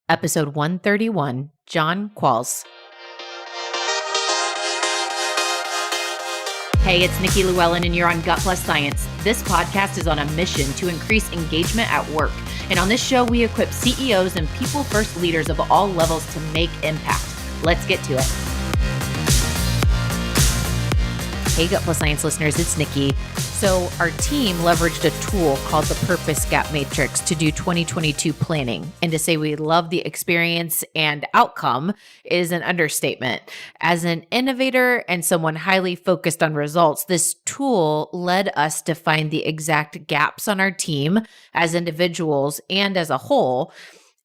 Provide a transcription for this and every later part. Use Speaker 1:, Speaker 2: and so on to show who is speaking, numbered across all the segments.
Speaker 1: episode 131, John Qualls. Hey, it's Nikki Llewellyn, and you're on Gut Plus Science. This podcast is on a mission to increase engagement at work. And on this show, we equip CEOs and people-first leaders of all levels to make impact. Let's get to it. Hey, Gut Plus Science listeners, it's Nikki. So our team leveraged a tool called the Purpose Gap Matrix to do 2022 planning. And to say we love the experience and outcome is an understatement. As an innovator and someone highly focused on results, this tool led us to find the exact gaps on our team as individuals and as a whole,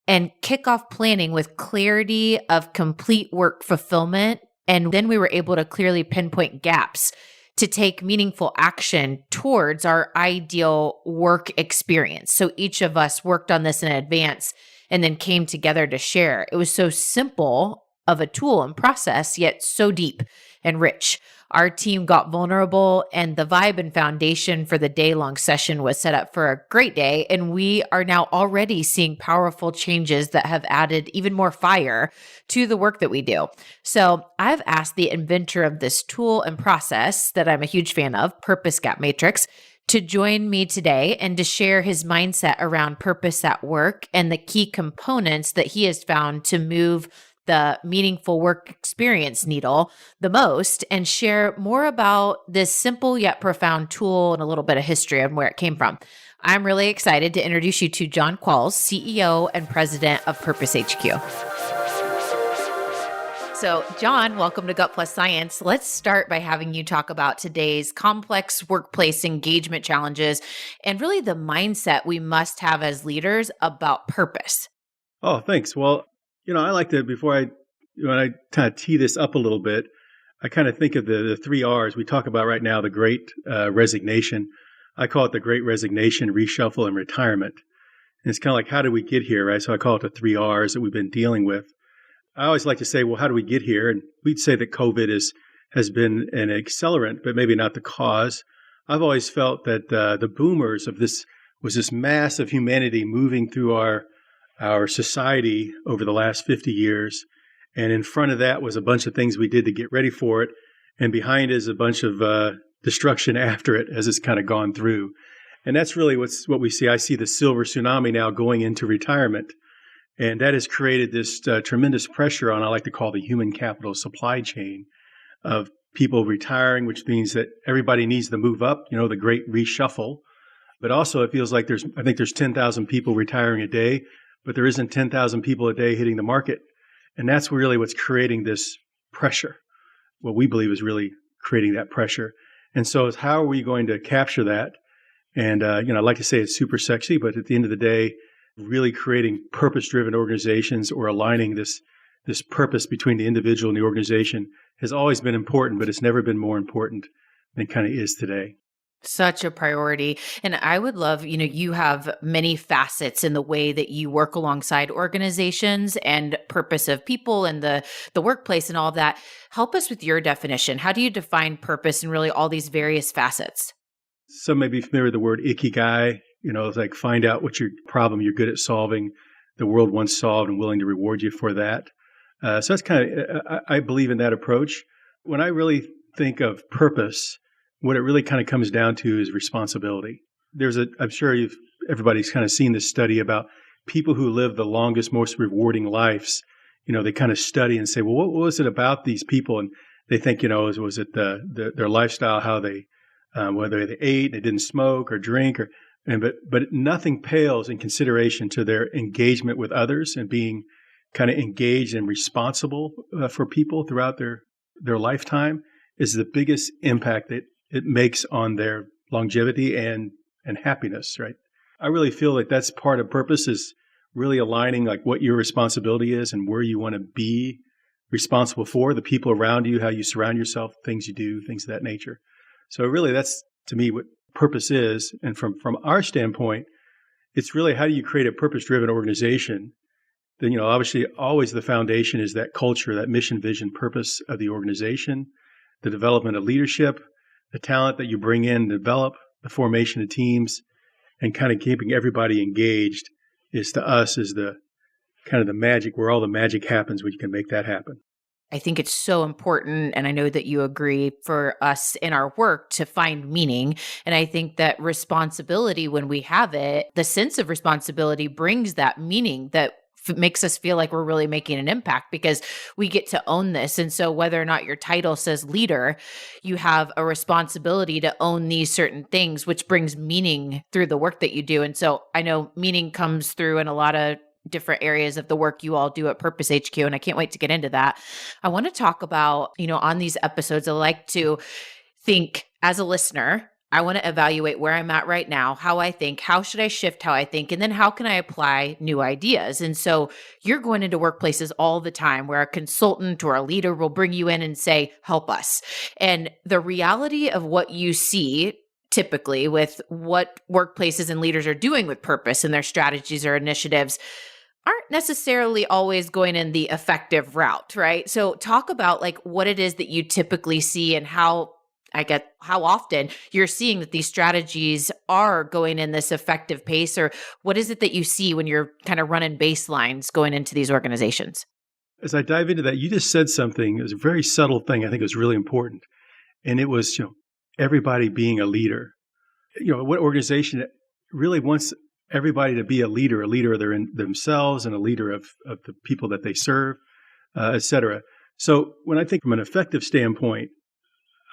Speaker 1: and kick off planning with clarity of complete work fulfillment. And then we were able to clearly pinpoint gaps to take meaningful action towards our ideal work experience. So each of us worked on this in advance and then came together to share. It was so simple of a tool and process, yet so deep and rich. Our team got vulnerable, and the vibe and foundation for the day-long session was set up for a great day. And we are now already seeing powerful changes that have added even more fire to the work that we do. So I've asked the inventor of this tool and process that I'm a huge fan of, Purpose Gap Matrix, to join me today and to share his mindset around purpose at work and the key components that he has found to move the meaningful work experience needle the most, and share more about this simple yet profound tool and a little bit of history on where it came from. I'm really excited to introduce you to John Qualls, CEO and President of Purpose HQ. So, John, welcome to Gut Plus Science. Let's start by having you talk about today's complex workplace engagement challenges and really the mindset we must have as leaders about purpose.
Speaker 2: Oh, thanks. Well, I like to, when I kind of tee this up a little bit, I kind of think of the three R's we talk about right now, the great resignation. I call it the great resignation, reshuffle, and retirement. And it's kind of like, how did we get here, right? So I call it the three R's that we've been dealing with. I always like to say, well, how do we get here? And we'd say that COVID has been an accelerant, but maybe not the cause. I've always felt that the boomers of this was this mass of humanity moving through our society over the last 50 years. And in front of that was a bunch of things we did to get ready for it. And behind is a bunch of destruction after it as it's kind of gone through. And that's really what we see. I see the silver tsunami now going into retirement. And that has created this tremendous pressure on, I like to call the human capital supply chain of people retiring, which means that everybody needs to move up, the great reshuffle. But also it feels like I think there's 10,000 people retiring a day, but there isn't 10,000 people a day hitting the market. And that's really what's creating this pressure. What we believe is really creating that pressure. And so it's how are we going to capture that? And, I'd like to say it's super sexy, but at the end of the day, really creating purpose-driven organizations or aligning this purpose between the individual and the organization has always been important, but it's never been more important than kind of is today.
Speaker 1: Such a priority. And I would love, you have many facets in the way that you work alongside organizations and purpose of people and the workplace and all of that. Help us with your definition. How do you define purpose in really all these various facets?
Speaker 2: Some may be familiar with the word ikigai. It's like find out what your problem you're good at solving, the world wants solved and willing to reward you for that. So that's kind of, I believe in that approach. When I really think of purpose, what it really kind of comes down to is responsibility. I'm sure everybody's kind of seen this study about people who live the longest, most rewarding lives. They kind of study and say, well, what was it about these people? And they think, was it their lifestyle, how they, whether they ate, they didn't smoke or drink, but nothing pales in consideration to their engagement with others and being kind of engaged and responsible for people throughout their lifetime is the biggest impact that it makes on their longevity and happiness, right? I really feel like that's part of purpose is really aligning like what your responsibility is and where you want to be responsible for, the people around you, how you surround yourself, things you do, things of that nature. So really that's, to me, what purpose is. And from our standpoint, it's really how do you create a purpose-driven organization? Then, obviously always the foundation is that culture, that mission, vision, purpose of the organization, the development of leadership, the talent that you bring in, develop, the formation of teams, and kind of keeping everybody engaged is to us is the kind of the magic, where all the magic happens when you can make that happen.
Speaker 1: I think it's so important, and I know that you agree, for us in our work to find meaning. And I think that responsibility, when we have it, the sense of responsibility brings that meaning that makes us feel like we're really making an impact because we get to own this. And so whether or not your title says leader, you have a responsibility to own these certain things, which brings meaning through the work that you do. And so I know meaning comes through in a lot of different areas of the work you all do at Purpose HQ. And I can't wait to get into that. I want to talk about, on these episodes, I like to think as a listener, I want to evaluate where I'm at right now, how I think, how should I shift how I think, and then how can I apply new ideas? And so you're going into workplaces all the time where a consultant or a leader will bring you in and say, help us. And the reality of what you see typically with what workplaces and leaders are doing with purpose and their strategies or initiatives aren't necessarily always going in the effective route, right? So talk about like what it is that you typically see and how often you're seeing that these strategies are going in this effective pace, or what is it that you see when you're kind of running baselines going into these organizations?
Speaker 2: As I dive into that, you just said something, it was a very subtle thing. I think it was really important. And it was, everybody being a leader. What organization really wants everybody to be a leader of themselves and a leader of the people that they serve, et cetera. So when I think from an effective standpoint,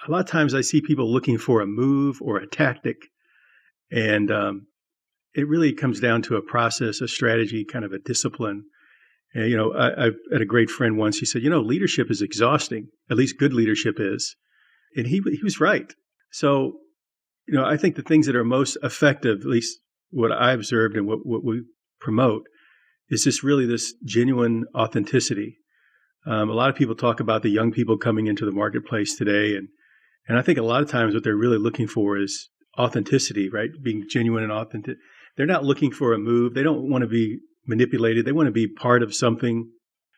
Speaker 2: a lot of times I see people looking for a move or a tactic, and it really comes down to a process, a strategy, kind of a discipline. And, I had a great friend once. He said, leadership is exhausting. At least good leadership is. And he was right. So, I think the things that are most effective, at least what I observed and what we promote, is this genuine authenticity. A lot of people talk about the young people coming into the marketplace today, and I think a lot of times what they're really looking for is authenticity, right? Being genuine and authentic. They're not looking for a move. They don't want to be manipulated. They want to be part of something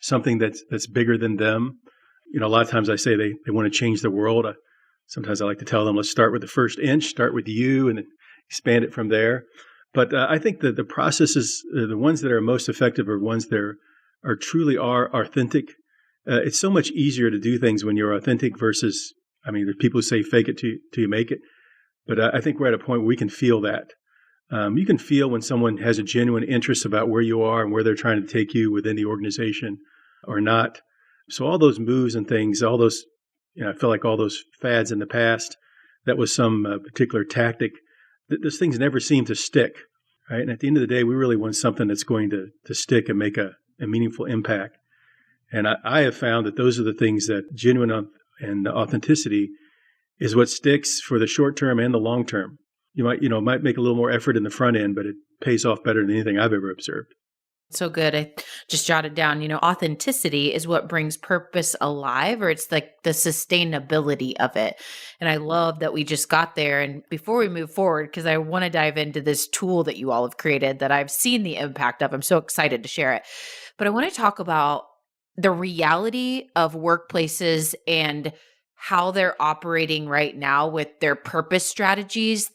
Speaker 2: that's bigger than them. A lot of times I say they want to change the world. Sometimes I like to tell them, let's start with the first inch, start with you, and then expand it from there. But I think that the processes, the ones that are most effective, are ones that are truly authentic. It's so much easier to do things when you're authentic versus, there's people who say fake it till you make it. But I think we're at a point where we can feel that. You can feel when someone has a genuine interest about where you are and where they're trying to take you within the organization or not. So all those moves and things, all those, I feel like all those fads in the past, that was some particular tactic. Those things never seem to stick, right? And at the end of the day, we really want something that's going to stick and make a meaningful impact. And I have found that those are the things that genuine and authenticity is what sticks for the short term and the long term. You might make a little more effort in the front end, but it pays off better than anything I've ever observed.
Speaker 1: So good. I just jotted down, authenticity is what brings purpose alive, or it's like the sustainability of it. And I love that we just got there. And before we move forward, because I want to dive into this tool that you all have created that I've seen the impact of, I'm so excited to share it. But I want to talk about the reality of workplaces and how they're operating right now with their purpose strategies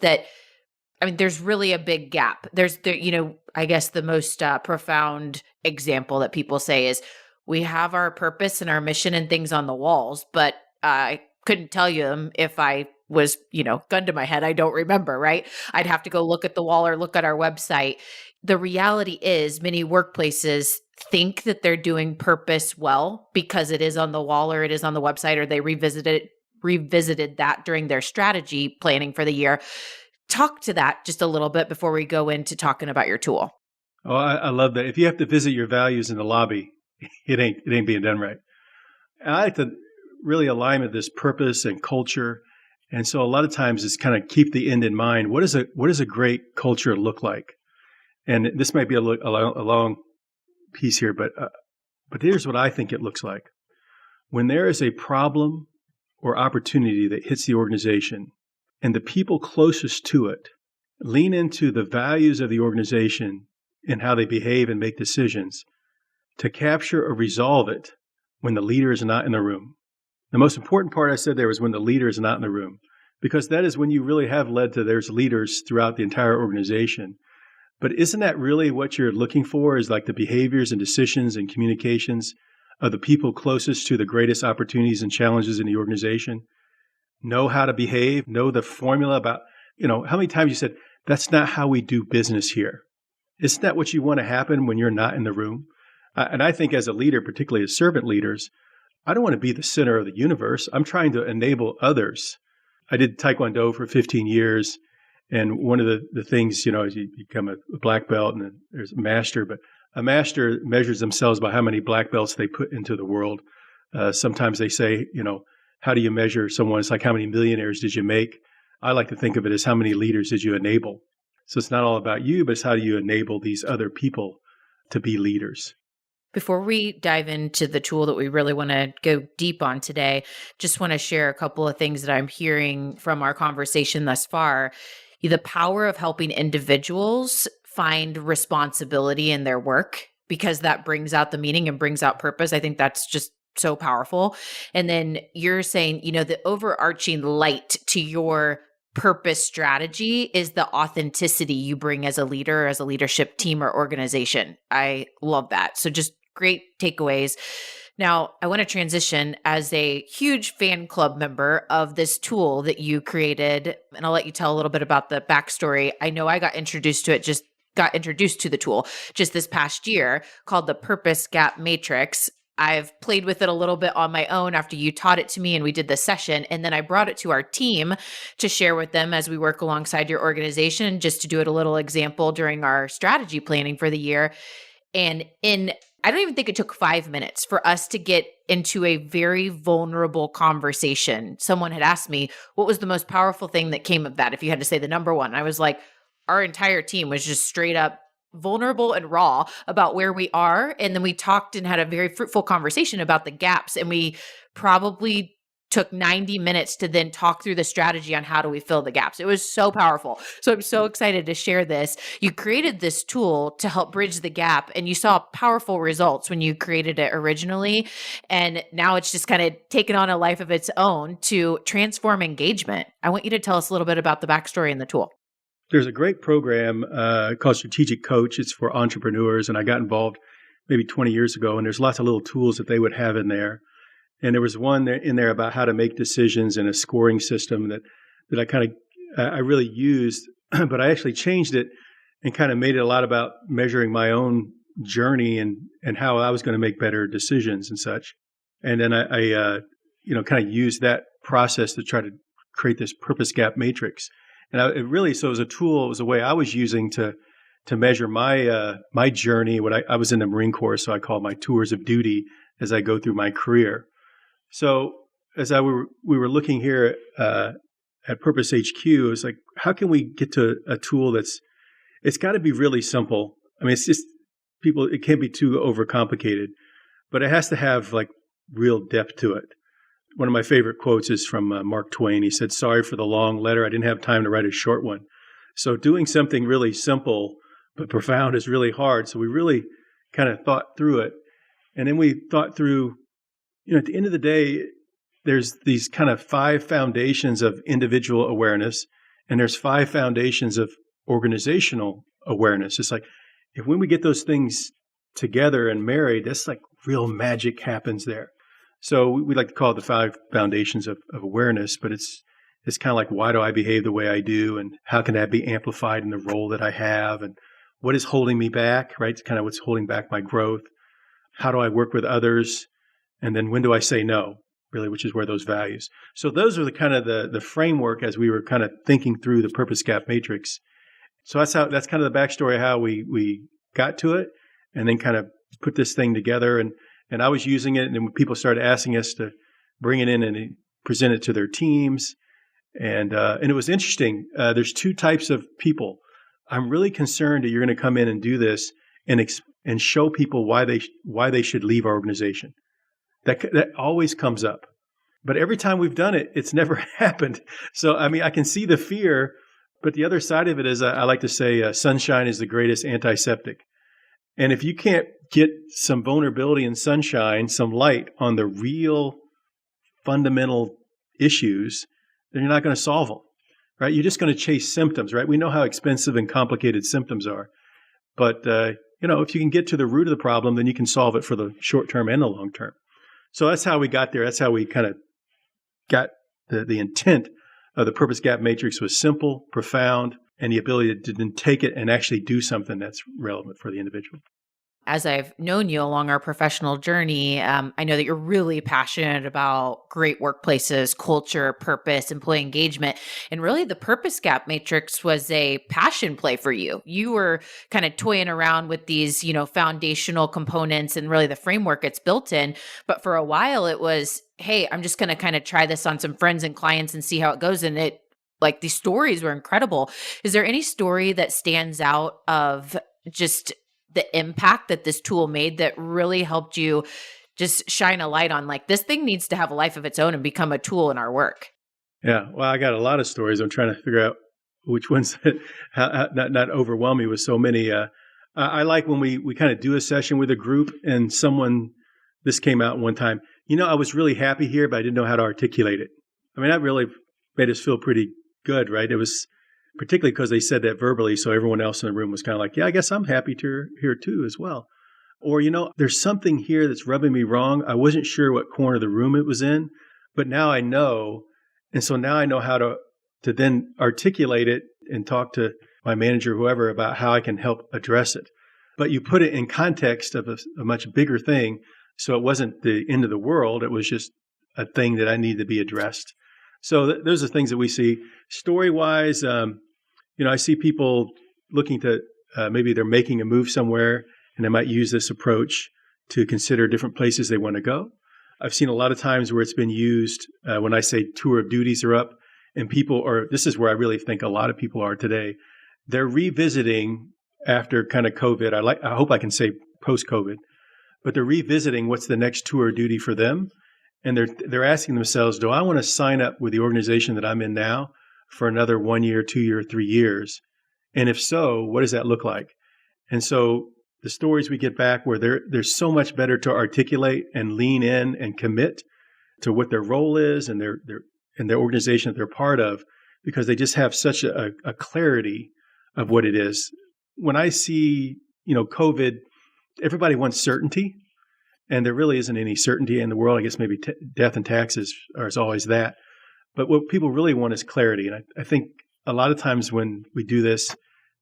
Speaker 1: there's really a big gap. I guess the most profound example that people say is we have our purpose and our mission and things on the walls, but I couldn't tell you them if I was, gun to my head. I don't remember, right? I'd have to go look at the wall or look at our website. The reality is many workplaces think that they're doing purpose well because it is on the wall or it is on the website, or they revisited that during their strategy planning for the year. Talk to that just a little bit before we go into talking about your tool.
Speaker 2: Oh, I love that. If you have to visit your values in the lobby, it ain't being done right. I like to really align with this purpose and culture. And so a lot of times it's kind of keep the end in mind. What does a great culture look like? And this might be a long piece here, but here's what I think it looks like. When there is a problem or opportunity that hits the organization, and the people closest to it lean into the values of the organization and how they behave and make decisions to capture or resolve it when the leader is not in the room. The most important part I said there was when the leader is not in the room, because that is when you really have led to there's leaders throughout the entire organization But isn't that really what you're looking for, is like the behaviors and decisions and communications of the people closest to the greatest opportunities and challenges in the organization? Know how to behave, know the formula about, how many times you said, that's not how we do business here. Isn't that what you want to happen when you're not in the room? And I think as a leader, particularly as servant leaders, I don't want to be the center of the universe. I'm trying to enable others. I did Taekwondo for 15 years. And one of the things, is you become a black belt and then there's a master. But a master measures themselves by how many black belts they put into the world. Sometimes they say, how do you measure someone? It's like, how many millionaires did you make? I like to think of it as how many leaders did you enable? So it's not all about you, but it's how do you enable these other people to be leaders?
Speaker 1: Before we dive into the tool that we really want to go deep on today, just want to share a couple of things that I'm hearing from our conversation thus far. The power of helping individuals find responsibility in their work, because that brings out the meaning and brings out purpose. I think that's just so powerful. And then you're saying, the overarching light to your purpose strategy is the authenticity you bring as a leader, as a leadership team or organization. I love that. So just great takeaways. Now, I want to transition as a huge fan club member of this tool that you created, and I'll let you tell a little bit about the backstory. I know I got introduced to the tool just this past year, called the Purpose Gap Matrix. I've played with it a little bit on my own after you taught it to me and we did the session. And then I brought it to our team to share with them as we work alongside your organization, just to do it a little example during our strategy planning for the year. And I don't even think it took 5 minutes for us to get into a very vulnerable conversation. Someone had asked me, what was the most powerful thing that came of that? If you had to say the number one, I was like, our entire team was just straight up vulnerable and raw about where we are. And then we talked and had a very fruitful conversation about the gaps. And we probably took 90 minutes to then talk through the strategy on how do we fill the gaps. It was so powerful. So I'm so excited to share this. You created this tool to help bridge the gap, and you saw powerful results when you created it originally. And now it's just kind of taken on a life of its own to transform engagement. I want you to tell us a little bit about the backstory and the tool.
Speaker 2: There's a great program called Strategic Coach. It's for entrepreneurs, and I got involved maybe 20 years ago, and there's lots of little tools that they would have in there. And there was one in there about how to make decisions in a scoring system that I really used, but I actually changed it and kind of made it a lot about measuring my own journey and how I was going to make better decisions and such. And then I kind of used that process to try to create this purpose gap matrix. And so it was a tool, it was a way I was using to measure my journey. I was in the Marine Corps, so I call my tours of duty as I go through my career. So as we were looking here at Purpose HQ, it's like, how can we get to a tool it's got to be really simple. I mean, it's just it can't be too overcomplicated, but it has to have like real depth to it. One of my favorite quotes is from Mark Twain. He said, "Sorry for the long letter. I didn't have time to write a short one." So doing something really simple but profound is really hard. So we really kind of thought through it. And then we thought through, at the end of the day, there's these kind of 5 foundations of individual awareness, and there's 5 foundations of organizational awareness. It's like, when we get those things together and married, that's like real magic happens there. So we like to call it the 5 foundations of awareness, but it's kind of like, why do I behave the way I do? And how can that be amplified in the role that I have? And what is holding me back, right? It's kind of what's holding back my growth. How do I work with others? And then when do I say no, really, which is where those values. So those are the kind of the framework as we were kind of thinking through the Purpose Gap Matrix. So that's kind of the backstory of how we got to it and then kind of put this thing together. And I was using it, and then when people started asking us to bring it in and present it to their teams. And it was interesting. There's 2 types of people. I'm really concerned that you're going to come in and do this and show people why they should leave our organization. That always comes up. But every time we've done it, it's never happened. So, I mean, I can see the fear, but the other side of it is I like to say sunshine is the greatest antiseptic. And if you can't get some vulnerability and sunshine, some light on the real fundamental issues, then you're not going to solve them, right? You're just going to chase symptoms, right? We know how expensive and complicated symptoms are. But, if you can get to the root of the problem, then you can solve it for the short term and the long term. So that's how we got there. That's how we kind of got the intent of the purpose gap matrix was simple, profound, and the ability to then take it and actually do something that's relevant for the individual.
Speaker 1: As I've known you along our professional journey, I know that you're really passionate about great workplaces, culture, purpose, employee engagement. And really, the purpose gap matrix was a passion play for you. You were kind of toying around with these, foundational components and really the framework it's built in. But for a while, it was, hey, I'm just going to kind of try this on some friends and clients and see how it goes. And these stories were incredible. Is there any story that stands out of just the impact that this tool made that really helped you just shine a light on this thing needs to have a life of its own and become a tool in our work?
Speaker 2: Yeah. Well, I got a lot of stories. I'm trying to figure out which ones not overwhelm me with so many. I like when we kind of do a session with a group and this came out one time, I was really happy here, but I didn't know how to articulate it. I mean, that really made us feel pretty good, right? It was particularly because they said that verbally, so everyone else in the room was kind of like, yeah, I guess I'm happy to here too as well. Or, there's something here that's rubbing me wrong. I wasn't sure what corner of the room it was in, but now I know. And so now I know how to then articulate it and talk to my manager, whoever, about how I can help address it. But you put it in context of a much bigger thing. So it wasn't the end of the world. It was just a thing that I needed to be addressed. So those are things that we see. Story-wise, I see people looking to maybe they're making a move somewhere and they might use this approach to consider different places they want to go. I've seen a lot of times where it's been used when I say tour of duties are up and this is where I really think a lot of people are today. They're revisiting after kind of COVID. I hope I can say post-COVID, but they're revisiting what's the next tour of duty for them. And they're asking themselves, do I want to sign up with the organization that I'm in now for another 1 year, 2 year, 3 years? And if so, what does that look like? And so the stories we get back where they're so much better to articulate and lean in and commit to what their role is and their organization that they're part of, because they just have such a clarity of what it is. When I see, COVID, everybody wants certainty. And there really isn't any certainty in the world. I guess maybe death and taxes is always that. But what people really want is clarity. And I think a lot of times when we do this,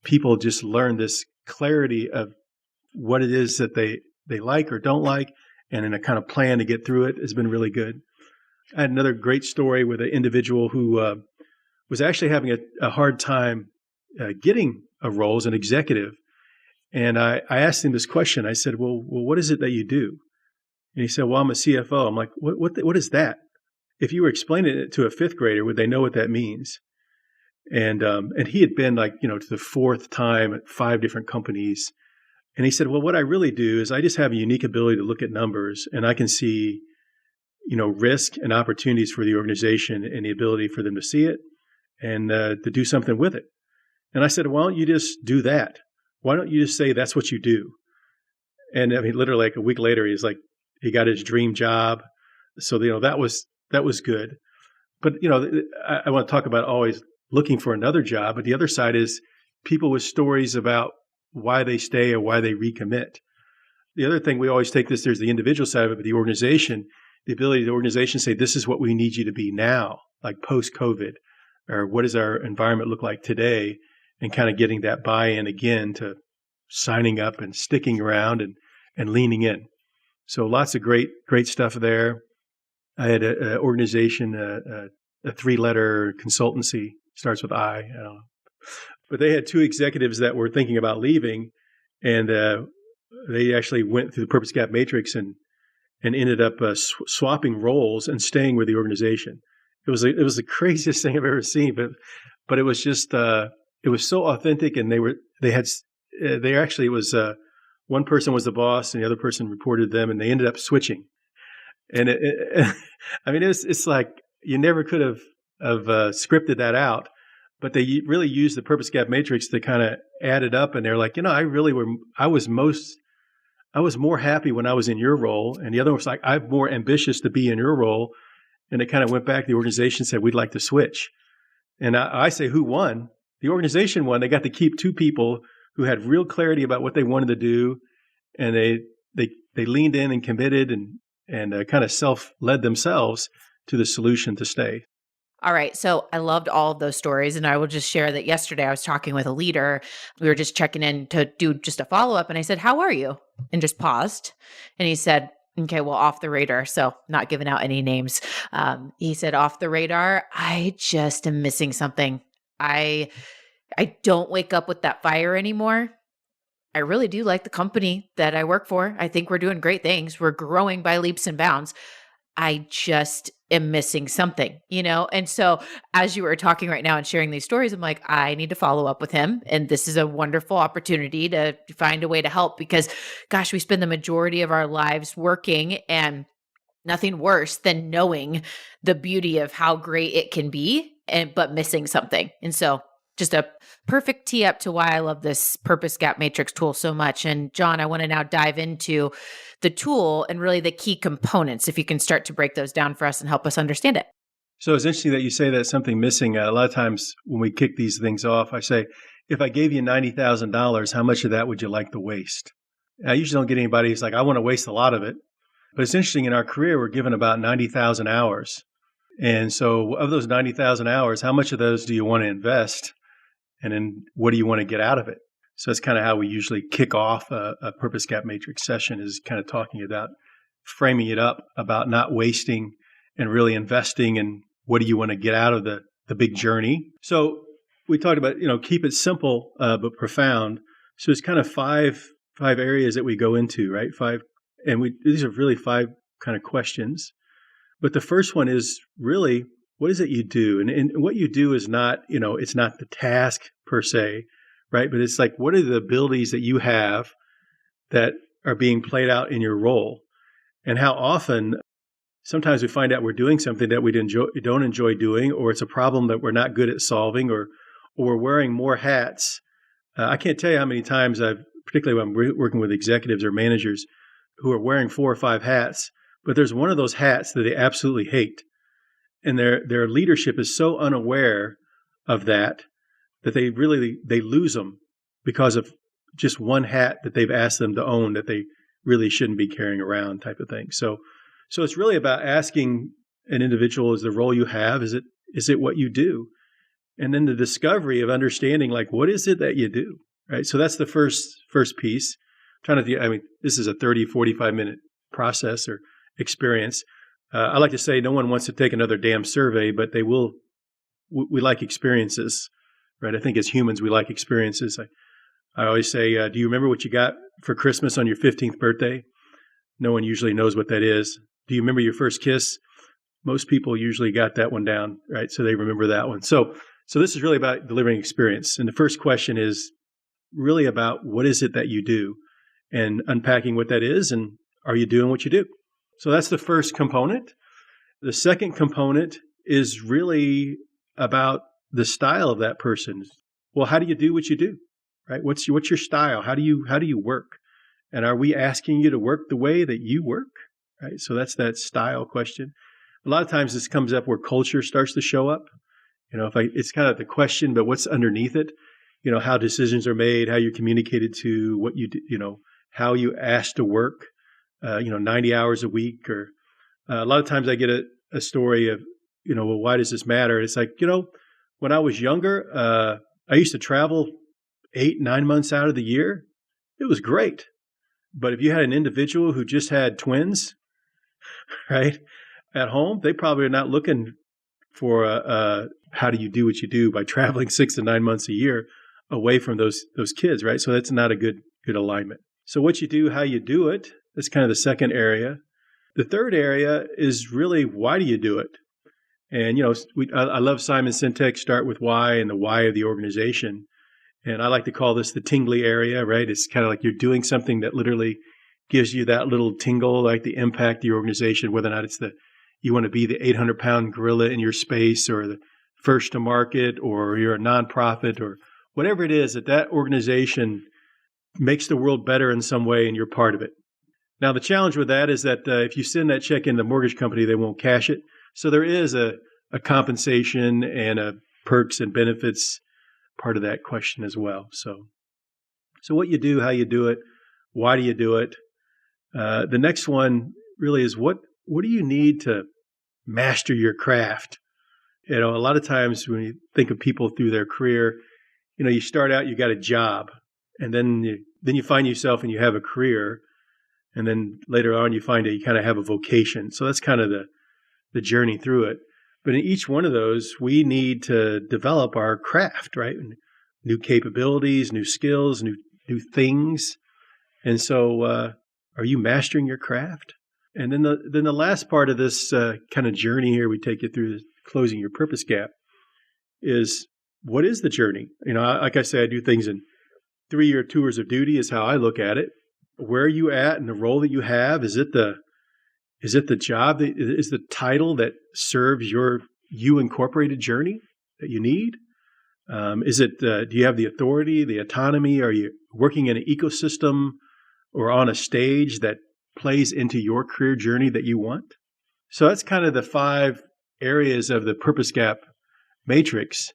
Speaker 2: people just learn this clarity of what it is that they like or don't like, and in a kind of plan to get through it has been really good. I had another great story with an individual who was actually having a hard time getting a role as an executive. And I asked him this question. I said, well, what is it that you do? And he said, well, I'm a CFO. I'm like, what is that? If you were explaining it to a fifth grader, would they know what that means? And he had been to the fourth time at 5 different companies. And he said, well, what I really do is I just have a unique ability to look at numbers and I can see, risk and opportunities for the organization and the ability for them to see it and to do something with it. And I said, why don't you just do that? Why don't you just say that's what you do? And I mean, literally a week later, he got his dream job. So, that was good. But, I want to talk about always looking for another job. But the other side is people with stories about why they stay or why they recommit. The other thing we always take there's the individual side of it, but the organization, the ability of the organization to say, this is what we need you to be now, like post-COVID, or what does our environment look like today? And kind of getting that buy-in again to signing up and sticking around and leaning in. So lots of great stuff there. I had an organization, a 3-letter consultancy, starts with I don't know. But they had 2 executives that were thinking about leaving, and they actually went through the Purpose Gap Matrix and ended up swapping roles and staying with the organization. It was the craziest thing I've ever seen, but it was just it was so authentic, and it was one person was the boss and the other person reported them, and they ended up switching. And it's like you never could have scripted that out, but they really used the Purpose Gap Matrix to kind of add it up. And they're like, I was more happy when I was in your role. And the other was like, I'm more ambitious to be in your role. And it kind of went back. The organization said, we'd like to switch. And I say, who won? The organization won. They got to keep 2 people who had real clarity about what they wanted to do, and they leaned in and committed and kind of self-led themselves to the solution to stay.
Speaker 1: All right. So I loved all of those stories. And I will just share that yesterday I was talking with a leader. We were just checking in to do just a follow up. And I said, "How are you?" And just paused. And he said, "Okay, well, off the radar." So not giving out any names. He said, "Off the radar, I just am missing something. I I don't wake up with that fire anymore. I really do like the company that I work for. I think we're doing great things. We're growing by leaps and bounds. I just am missing something, you know?" And so as you were talking right now and sharing these stories, I'm like, I need to follow up with him. And this is a wonderful opportunity to find a way to help because, gosh, we spend the majority of our lives working, and nothing worse than knowing the beauty of how great it can be but missing something. And so just a perfect tee up to why I love this purpose gap matrix tool so much. And John, I want to now dive into the tool and really the key components, if you can start to break those down for us and help us understand it.
Speaker 2: So it's interesting that you say that something missing. A lot of times when we kick these things off, I say, if I gave you $90,000, how much of that would you like to waste? And I usually don't get anybody who's like, I want to waste a lot of it. But it's interesting, in our career, we're given about 90,000 hours. And so of those 90,000 hours, how much of those do you want to invest? And then what do you want to get out of it? So that's kind of how we usually kick off a purpose gap matrix session, is kind of talking about framing it up about not wasting and really investing, and what do you want to get out of the big journey. So we talked about, keep it simple but profound. So it's kind of five areas that we go into, right? These are really five kind of questions. But the first one is really, what is it you do? And what you do is not, it's not the task per se, right? But it's like, what are the abilities that you have that are being played out in your role? And how often, sometimes we find out we're doing something that we don't enjoy doing, or it's a problem that we're not good at solving, or we're wearing more hats. I can't tell you how many times particularly when I'm working with executives or managers who are wearing 4 or 5 hats, but there's one of those hats that they absolutely hate. And their leadership is so unaware of that they lose them because of just one hat that they've asked them to own that they really shouldn't be carrying around, type of thing. So it's really about asking an individual, is the role you have, is it what you do? And then the discovery of understanding, like, what is it that you do, right? So that's the first piece. This is a 30, 45-minute process or experience. I like to say no one wants to take another damn survey, but they will. We like experiences, right? I think as humans, we like experiences. I always say, do you remember what you got for Christmas on your 15th birthday? No one usually knows what that is. Do you remember your first kiss? Most people usually got that one down, right? So they remember that one. So this is really about delivering experience. And the first question is really about, what is it that you do, and unpacking what that is, and are you doing what you do? So that's the first component. The second component is really about the style of that person. Well, how do you do what you do, right? What's your style? How do you work? And are we asking you to work the way that you work, right? So that's that style question. A lot of times this comes up where culture starts to show up. It's kind of the question, but what's underneath it? How decisions are made, how you're communicated to, what you do, how you asked to work, 90 hours a week. Or a lot of times I get a story of, well, why does this matter? It's like, when I was younger, I used to travel 8-9 months out of the year. It was great. But if you had an individual who just had twins, right, at home, they probably are not looking for how do you do what you do by traveling 6 to 9 months a year away from those kids, right? So that's not a good alignment. So what you do, how you do it, that's kind of the second area. The third area is really, why do you do it? And, I love Simon Sinek's Start with Why, and the why of the organization. And I like to call this the tingly area, right? It's kind of like you're doing something that literally gives you that little tingle, like the impact of your organization, whether or not it's you want to be the 800-pound gorilla in your space, or the first to market, or you're a nonprofit, or whatever it is, that organization makes the world better in some way, and you're part of it. Now, the challenge with that is that if you send that check in the mortgage company, they won't cash it. So there is a compensation and a perks and benefits part of that question as well. So So what you do, how you do it, why do you do it? The next one really is what do you need to master your craft? A lot of times when you think of people through their career, you start out, you got a job, and then you find yourself and you have a career, and then later on you find that you kind of have a vocation. So that's kind of the journey through it. But in each one of those, we need to develop our craft, right? New capabilities, new skills, new things. And so, are you mastering your craft? And then the last part of this kind of journey here, we take you through closing your purpose gap, is what is the journey? Like I say, I do things in 3-year tours of duty is how I look at it. Where are you at and the role that you have? Is it the job that is the title that serves you incorporated journey that you need? Is it, do you have the authority, the autonomy? Are you working in an ecosystem or on a stage that plays into your career journey that you want? So that's kind of the 5 areas of the purpose gap matrix.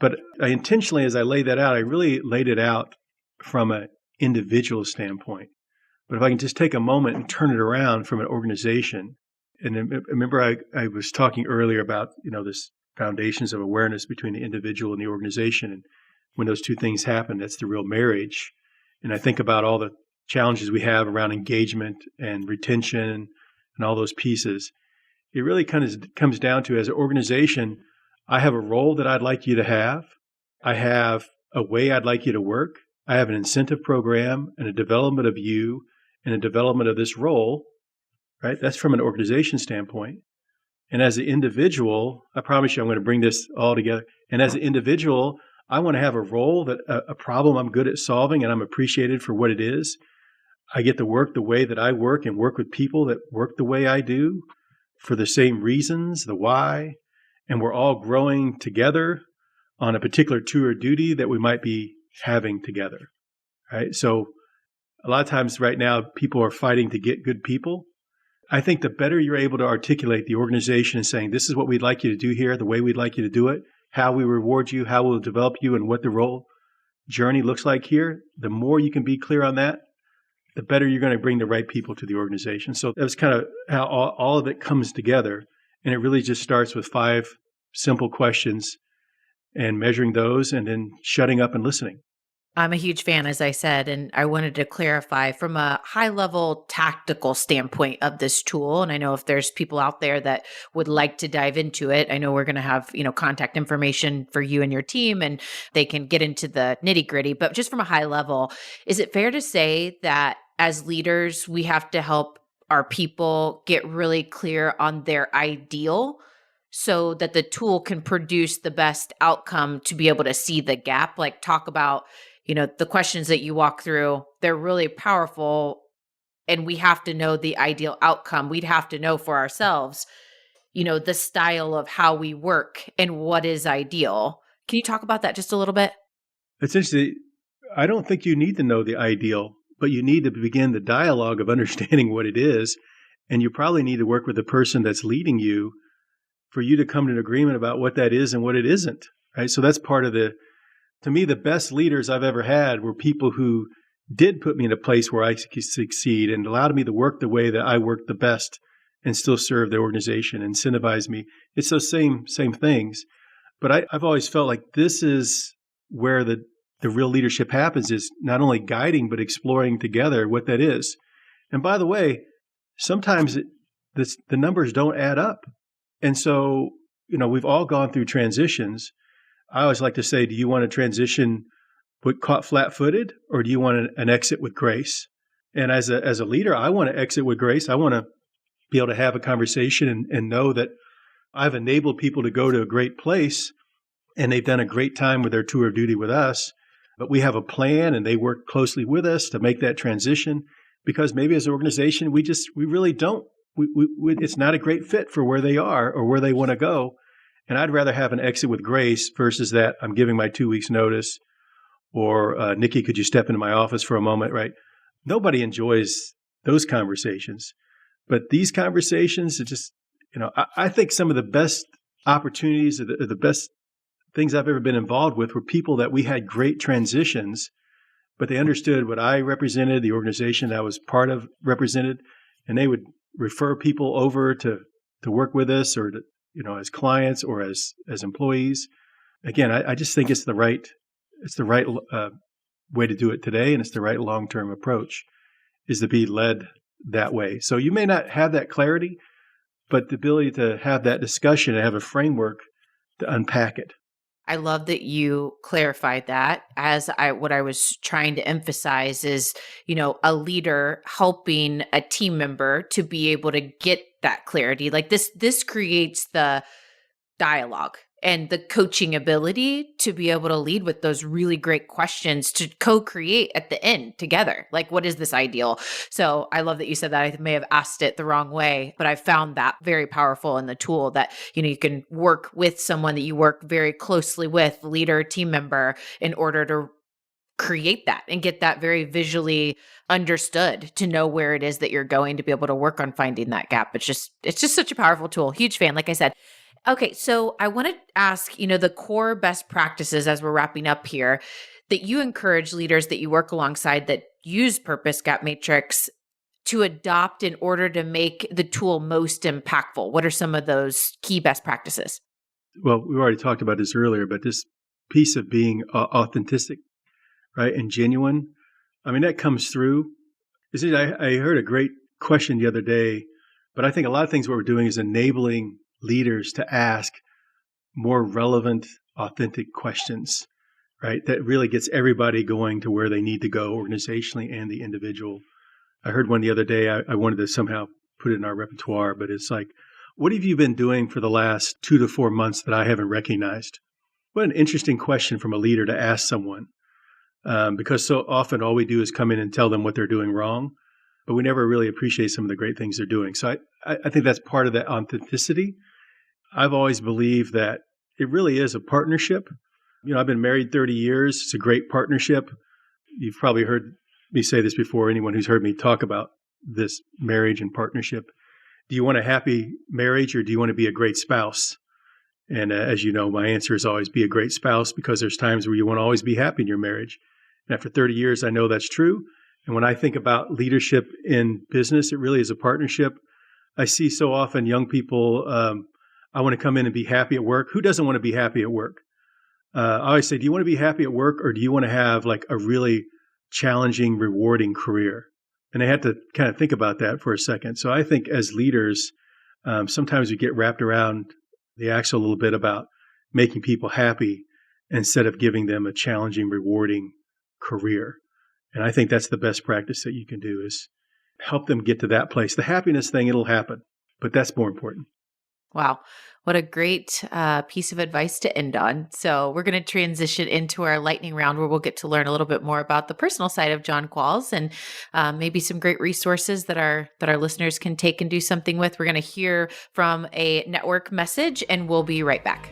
Speaker 2: But I intentionally, as I laid that out, I really laid it out from an individual standpoint. But if I can just take a moment and turn it around from an organization, and remember I was talking earlier about, this foundations of awareness between the individual and the organization. And when those two things happen, that's the real marriage. And I think about all the challenges we have around engagement and retention and all those pieces. It really kind of comes down to, as an organization, I have a role that I'd like you to have. I have a way I'd like you to work. I have an incentive program and a development of you and a development of this role, right? That's from an organization standpoint. And as an individual, I promise you I'm going to bring this all together. And as an individual, I want to have a role, that a problem I'm good at solving and I'm appreciated for what it is. I get to work the way that I work and work with people that work the way I do for the same reasons, the why. And we're all growing together on a particular tour of duty that we might be having together, right? So a lot of times right now, people are fighting to get good people. I think the better you're able to articulate the organization and saying, this is what we'd like you to do here, the way we'd like you to do it, how we reward you, how we'll develop you, and what the role journey looks like here, the more you can be clear on that, the better you're going to bring the right people to the organization. So that's kind of how all of it comes together. And it really just starts with 5 simple questions and measuring those and then shutting up and listening.
Speaker 1: I'm a huge fan, as I said, and I wanted to clarify from a high-level tactical standpoint of this tool. And I know if there's people out there that would like to dive into it, I know we're going to have, contact information for you and your team, and they can get into the nitty-gritty. But just from a high level, is it fair to say that as leaders, we have to help our people get really clear on their ideal so that the tool can produce the best outcome to be able to see the gap? Like, talk about the questions that you walk through, they're really powerful, and we have to know the ideal outcome. We'd have to know for ourselves, the style of how we work and what is ideal. Can you talk about that just a little bit?
Speaker 2: It's interesting. I don't think you need to know the ideal, but you need to begin the dialogue of understanding what it is. And you probably need to work with the person that's leading you for you to come to an agreement about what that is and what it isn't, right? So that's part of to me, the best leaders I've ever had were people who did put me in a place where I could succeed and allowed me to work the way that I worked the best and still serve the organization, incentivize me. It's those same things. But I've always felt like this is where the real leadership happens, is not only guiding, but exploring together what that is. And by the way, sometimes the numbers don't add up. And so, we've all gone through transitions. I always like to say, do you want to transition caught flat-footed, or do you want an exit with grace? And as a leader, I want to exit with grace. I want to be able to have a conversation and know that I've enabled people to go to a great place, and they've done a great time with their tour of duty with us. But we have a plan, and they work closely with us to make that transition, because maybe as an organization, we really don't. It's not a great fit for where they are or where they want to go. And I'd rather have an exit with grace versus that I'm giving my 2 weeks notice, or Nikki, could you step into my office for a moment, right? Nobody enjoys those conversations. But these conversations are just, I think some of the best opportunities or the best things I've ever been involved with were people that we had great transitions, but they understood what I represented, the organization I was part of represented, and they would refer people over to work with us or to, as clients or as employees. Again, I just think it's the right way to do it today, and it's the right long-term approach is to be led that way. So you may not have that clarity, but the ability to have that discussion and have a framework to unpack it.
Speaker 1: I love that you clarified that. What I was trying to emphasize is, a leader helping a team member to be able to get that clarity. Like this creates the dialogue and the coaching ability to be able to lead with those really great questions to co-create at the end together. Like, what is this ideal? So I love that you said that. I may have asked it the wrong way, but I found that very powerful in the tool that, you can work with someone that you work very closely with, leader, team member, in order to create that and get that very visually understood to know where it is that you're going to be able to work on finding that gap. It's just such a powerful tool. Huge fan, like I said. Okay, so I want to ask, the core best practices as we're wrapping up here that you encourage leaders that you work alongside that use Purpose Gap Matrix to adopt in order to make the tool most impactful. What are some of those key best practices?
Speaker 2: Well, we already talked about this earlier, but this piece of being authentic, right, and genuine, I mean, that comes through. You see, I heard a great question the other day, but I think a lot of things what we're doing is enabling leaders to ask more relevant, authentic questions, right? That really gets everybody going to where they need to go organizationally and the individual. I heard one the other day. I wanted to somehow put it in our repertoire, but it's like, what have you been doing for the last 2 to 4 months that I haven't recognized? What an interesting question from a leader to ask someone, because so often all we do is come in and tell them what they're doing wrong, but we never really appreciate some of the great things they're doing. So I think that's part of that authenticity. I've always believed that it really is a partnership. I've been married 30 years. It's a great partnership. You've probably heard me say this before, anyone who's heard me talk about this marriage and partnership. Do you want a happy marriage or do you want to be a great spouse? And as you know, my answer is always be a great spouse, because there's times where you want to always be happy in your marriage. And after 30 years, I know that's true. And when I think about leadership in business, it really is a partnership. I see so often young people, I want to come in and be happy at work. Who doesn't want to be happy at work? I always say, do you want to be happy at work, or do you want to have like a really challenging, rewarding career? And I had to kind of think about that for a second. So I think as leaders, sometimes we get wrapped around the axle a little bit about making people happy instead of giving them a challenging, rewarding career. And I think that's the best practice that you can do, is help them get to that place. The happiness thing, it'll happen, but that's more important.
Speaker 1: Wow. What a great piece of advice to end on. So we're going to transition into our lightning round, where we'll get to learn a little bit more about the personal side of John Qualls, and maybe some great resources that our listeners can take and do something with. We're going to hear from a network message, and we'll be right back.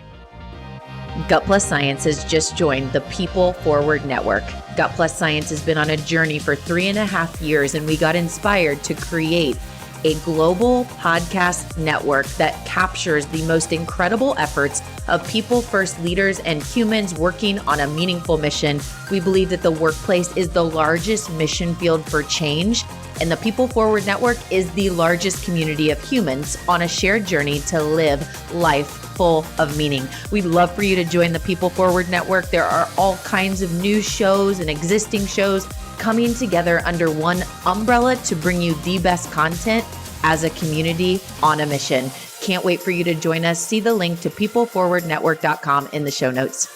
Speaker 1: Gut Plus Science has just joined the People Forward Network. Gut Plus Science has been on a journey for 3.5 years, and we got inspired to create a global podcast network that captures the most incredible efforts of people-first leaders and humans working on a meaningful mission. We believe that the workplace is the largest mission field for change, and the People Forward Network is the largest community of humans on a shared journey to live life full of meaning. We'd love for you to join the People Forward Network. There are all kinds of new shows and existing shows coming together under one umbrella to bring you the best content as a community on a mission. Can't wait for you to join us. See the link to peopleforwardnetwork.com in the show notes.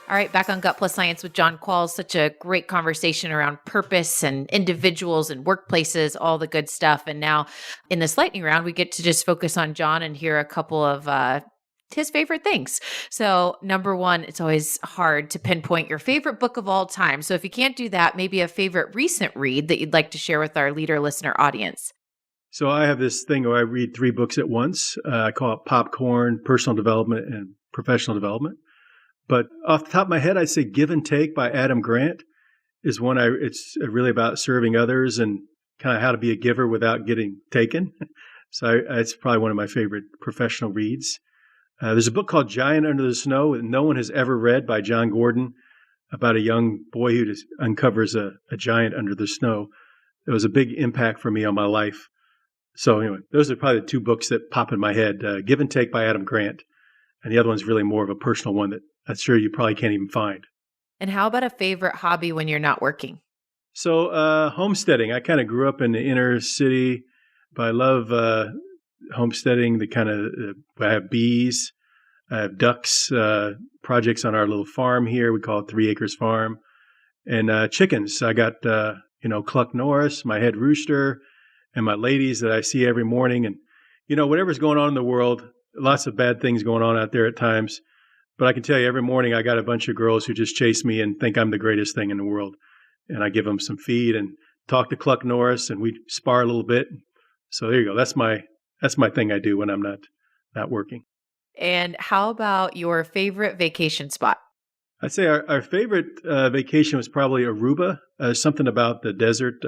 Speaker 1: All right, back on Gut Plus Science with John Qualls. Such a great conversation around purpose and individuals and workplaces, all the good stuff. And now in this lightning round, we get to just focus on John and hear a couple of his favorite things. So number one, it's always hard to pinpoint your favorite book of all time. So if you can't do that, maybe a favorite recent read that you'd like to share with our leader listener audience.
Speaker 2: So I have this thing where I read 3 books at once. I call it popcorn, personal development, and professional development. But off the top of my head, I'd say Give and Take by Adam Grant is one. It's really about serving others and kind of how to be a giver without getting taken. So it's probably one of my favorite professional reads. There's a book called Giant Under the Snow that no one has ever read by John Gordon. about a young boy who just uncovers a giant under the snow. It was a big impact for me on my life. So anyway, those are probably the two books that pop in my head. Give and Take by Adam Grant. And the other one's really more of a personal one that I'm sure you probably can't even find.
Speaker 1: And how about a favorite hobby when you're not working?
Speaker 2: So homesteading. I kind of grew up in the inner city, but I love homesteading. I have bees, I have ducks, projects on our little farm here. We call it 3 Acres Farm. And chickens. I got, Cluck Norris, my head rooster, and my ladies that I see every morning. And, whatever's going on in the world, lots of bad things going on out there at times. But I can tell you every morning I got a bunch of girls who just chase me and think I'm the greatest thing in the world. And I give them some feed and talk to Cluck Norris, and we spar a little bit. So there you go. That's my thing I do when I'm not working.
Speaker 1: And how about your favorite vacation spot?
Speaker 2: I'd say our favorite vacation was probably Aruba. Something about the desert,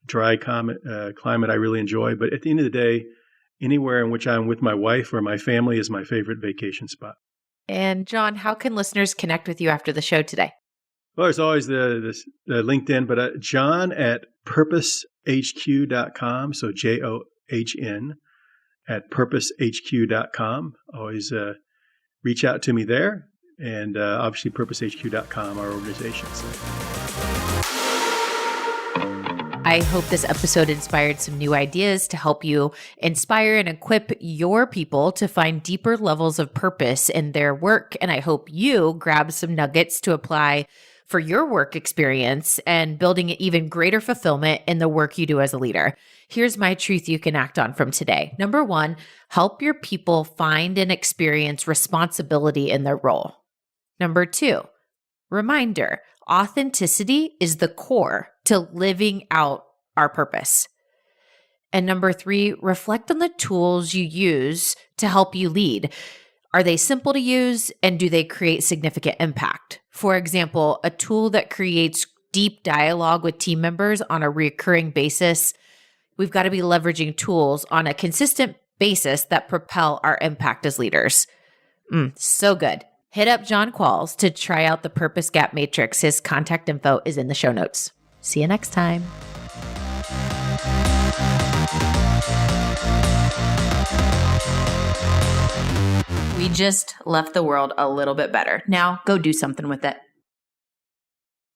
Speaker 2: dry climate I really enjoy. But at the end of the day, anywhere in which I'm with my wife or my family is my favorite vacation spot.
Speaker 1: And John, how can listeners connect with you after the show today?
Speaker 2: Well, there's always the LinkedIn, but John at purposehq.com. So JOHN at purposehq.com. Always reach out to me there. And obviously purposehq.com, our organization.
Speaker 1: I hope this episode inspired some new ideas to help you inspire and equip your people to find deeper levels of purpose in their work. And I hope you grab some nuggets to apply for your work experience and building even greater fulfillment in the work you do as a leader. Here's my truth you can act on from today. Number 1, help your people find and experience responsibility in their role. Number 2, reminder, authenticity is the core to living out our purpose. And number 3, reflect on the tools you use to help you lead. Are they simple to use and do they create significant impact? For example, a tool that creates deep dialogue with team members on a recurring basis. We've got to be leveraging tools on a consistent basis that propel our impact as leaders. So good. Hit up John Qualls to try out the Purpose Gap Matrix. His contact info is in the show notes. See you next time. We just left the world a little bit better. Now go do something with it.